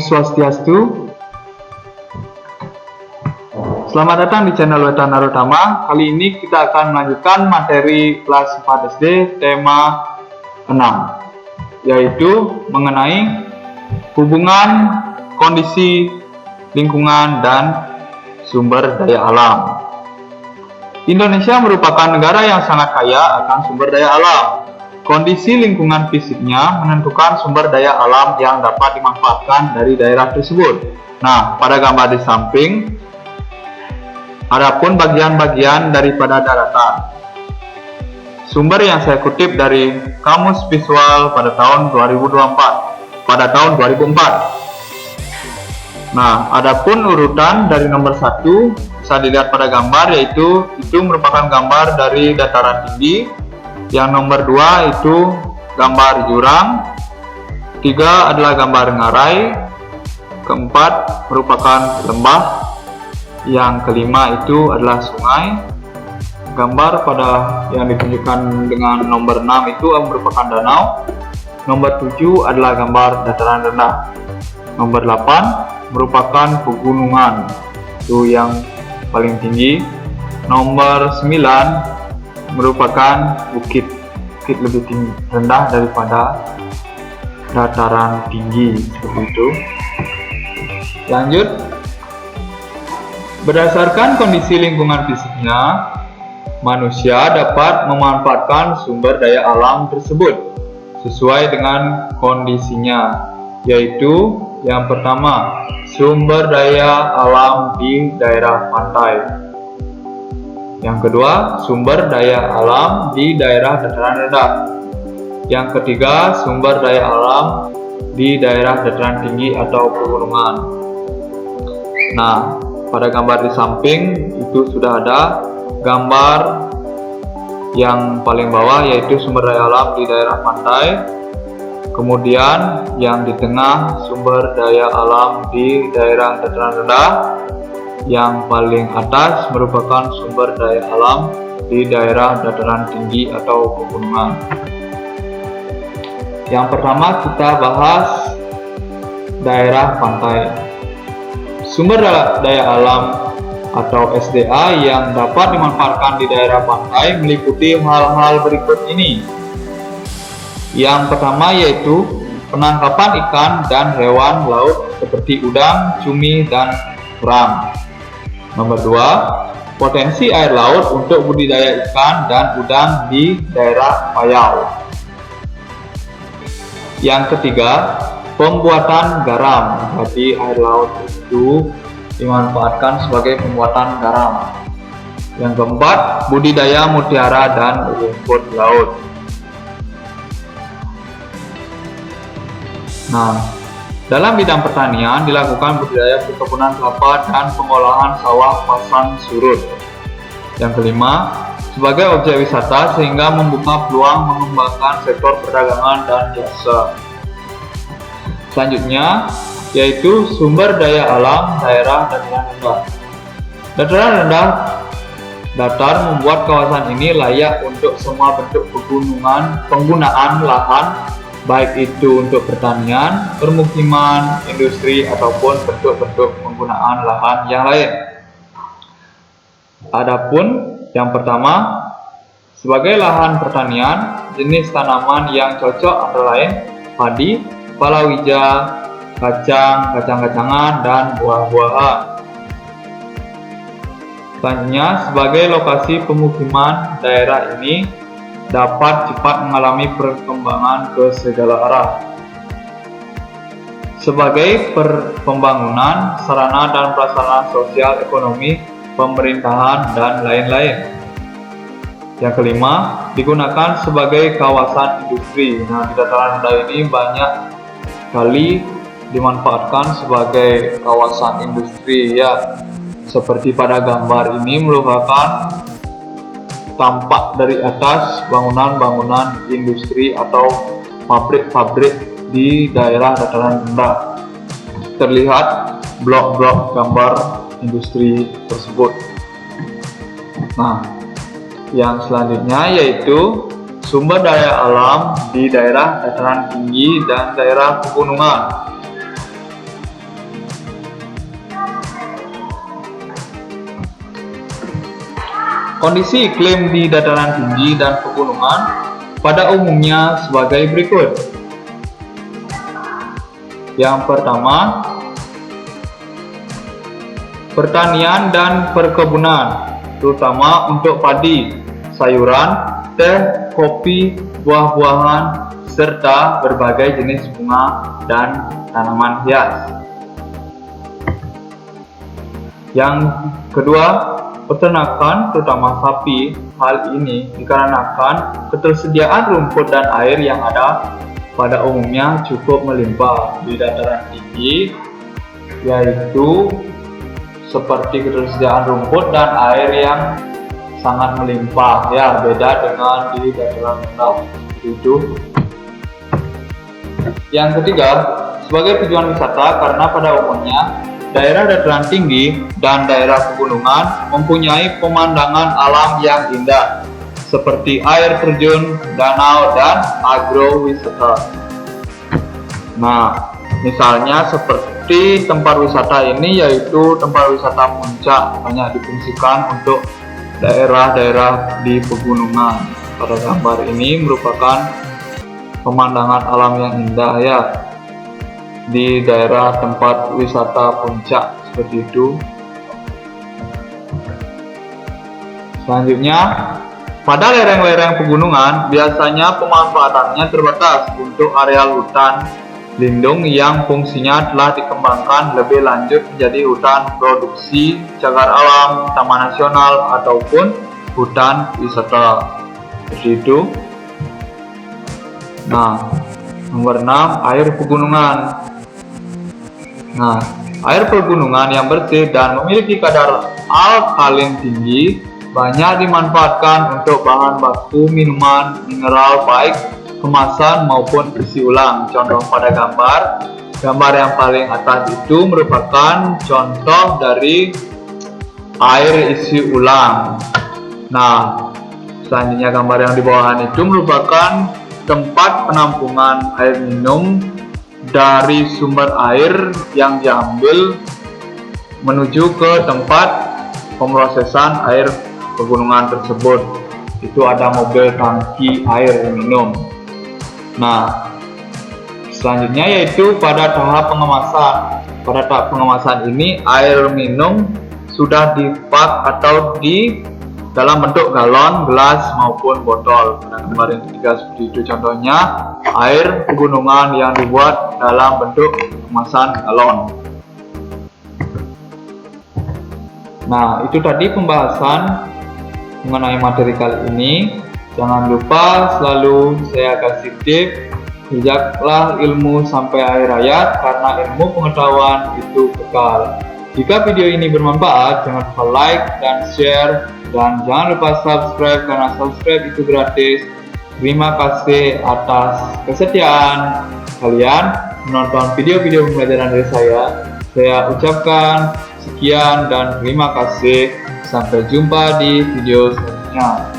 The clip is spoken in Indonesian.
Swastiastu. Selamat datang di channel Wetan Narotama. Kali ini kita akan melanjutkan materi kelas 4 SD tema 6, yaitu mengenai hubungan kondisi lingkungan dan sumber daya alam. Indonesia merupakan negara yang sangat kaya akan sumber daya alam. Kondisi lingkungan fisiknya menentukan sumber daya alam yang dapat dimanfaatkan dari daerah tersebut. Nah, pada gambar di samping, adapun bagian-bagian daripada daratan. Sumber yang saya kutip dari Kamus Visual pada tahun 2004. Nah, adapun urutan dari nomor 1 bisa dilihat pada gambar, yaitu itu merupakan gambar dari dataran tinggi. Yang nomor 2 itu gambar jurang, 3 adalah gambar ngarai, keempat merupakan lembah, yang kelima itu adalah sungai. Gambar pada yang ditunjukkan dengan nomor 6 itu merupakan danau. Nomor 7 adalah gambar dataran rendah. Nomor 8 merupakan pegunungan, itu yang paling tinggi. Nomor 9 merupakan bukit lebih tinggi, rendah daripada dataran tinggi, seperti itu. Lanjut, berdasarkan kondisi lingkungan fisiknya, manusia dapat memanfaatkan sumber daya alam tersebut sesuai dengan kondisinya, yaitu yang pertama, sumber daya alam di daerah pantai. Yang kedua, sumber daya alam di daerah dataran rendah. Yang ketiga, sumber daya alam di daerah dataran tinggi atau pegunungan. Nah, pada gambar di samping itu sudah ada gambar yang paling bawah, yaitu sumber daya alam di daerah pantai. Kemudian yang di tengah, sumber daya alam di daerah dataran rendah. Yang paling atas merupakan sumber daya alam di daerah dataran tinggi atau pegunungan. Yang pertama kita bahas daerah pantai. Sumber daya alam atau SDA yang dapat dimanfaatkan di daerah pantai meliputi hal-hal berikut ini. Yang pertama yaitu penangkapan ikan dan hewan laut seperti udang, cumi, dan kerang. Nomor 2, potensi air laut untuk budidaya ikan dan udang di daerah Payau. Yang ketiga, pembuatan garam. Jadi air laut itu dimanfaatkan sebagai pembuatan garam. Yang keempat, budidaya mutiara dan rumput laut. Nah, dalam bidang pertanian dilakukan budidaya perkebunan kelapa dan pengolahan sawah pasang surut. Yang kelima, sebagai objek wisata sehingga membuka peluang mengembangkan sektor perdagangan dan jasa. Selanjutnya, yaitu sumber daya alam daerah dataran rendah. Dataran rendah datar membuat kawasan ini layak untuk semua bentuk penggunaan lahan, baik itu untuk pertanian, permukiman, industri, ataupun bentuk-bentuk penggunaan lahan yang lain. Adapun yang pertama, sebagai lahan pertanian, jenis tanaman yang cocok antara lain padi, palawija, kacang-kacangan, dan buah-buahan. Selanjutnya, sebagai lokasi pemukiman, daerah ini dapat cepat mengalami perkembangan ke segala arah. Sebagai pembangunan, sarana dan prasarana sosial, ekonomi, pemerintahan, dan lain-lain. Yang kelima, digunakan sebagai kawasan industri. Nah, di dataran rendah ini banyak kali dimanfaatkan sebagai kawasan industri, ya. Seperti pada gambar ini merupakan tampak dari atas bangunan-bangunan industri atau pabrik-pabrik di daerah dataran rendah. Terlihat blok-blok gambar industri tersebut. Nah, yang selanjutnya yaitu sumber daya alam di daerah dataran tinggi dan daerah pegunungan. Kondisi iklim di dataran tinggi dan pegunungan pada umumnya sebagai berikut. Yang pertama, pertanian dan perkebunan, terutama untuk padi, sayuran, teh, kopi, buah-buahan, serta berbagai jenis bunga dan tanaman hias. Yang kedua, peternakan, terutama sapi. Hal ini dikarenakan ketersediaan rumput dan air yang ada pada umumnya cukup melimpah di dataran tinggi, yaitu seperti ketersediaan rumput dan air yang sangat melimpah, ya, beda dengan di dataran rendah. Itu. Yang ketiga, sebagai tujuan wisata, karena pada umumnya daerah dataran tinggi dan daerah pegunungan mempunyai pemandangan alam yang indah, seperti air terjun, danau, dan agrowisata. Nah, misalnya seperti tempat wisata ini, yaitu tempat wisata Puncak, banyak difungsikan untuk daerah-daerah di pegunungan. Pada gambar ini merupakan pemandangan alam yang indah, ya, di daerah tempat wisata Puncak, seperti itu. Selanjutnya, pada lereng-lereng pegunungan biasanya pemanfaatannya terbatas untuk areal hutan lindung yang fungsinya telah dikembangkan lebih lanjut menjadi hutan produksi, cagar alam, taman nasional, ataupun hutan wisata, seperti itu. Nah, nomor 6, air pegunungan. Nah, air pegunungan yang bersih dan memiliki kadar alkalin tinggi banyak dimanfaatkan untuk bahan baku minuman mineral, baik kemasan maupun isi ulang. Contoh pada gambar yang paling atas itu merupakan contoh dari air isi ulang. Nah, selanjutnya gambar yang di bawahan itu merupakan tempat penampungan air minum dari sumber air yang diambil menuju ke tempat pemrosesan air pegunungan tersebut. Itu ada mobil tangki air minum. Nah, selanjutnya yaitu pada tahap pengemasan. Pada tahap pengemasan ini air minum sudah dipak atau di dalam bentuk galon, gelas, maupun botol. Pada gambar yang ketiga seperti itu contohnya air pegunungan yang dibuat dalam bentuk kemasan galon. Nah, itu tadi pembahasan mengenai materi kali ini. Jangan lupa selalu saya kasih tips, jejaklah ilmu sampai akhir hayat, karena ilmu pengetahuan itu kekal. Jika video ini bermanfaat, jangan lupa like dan share, dan jangan lupa subscribe, karena subscribe itu gratis. Terima kasih atas kesetiaan kalian menonton video-video pembelajaran dari saya. Saya ucapkan sekian dan terima kasih. Sampai jumpa di video selanjutnya.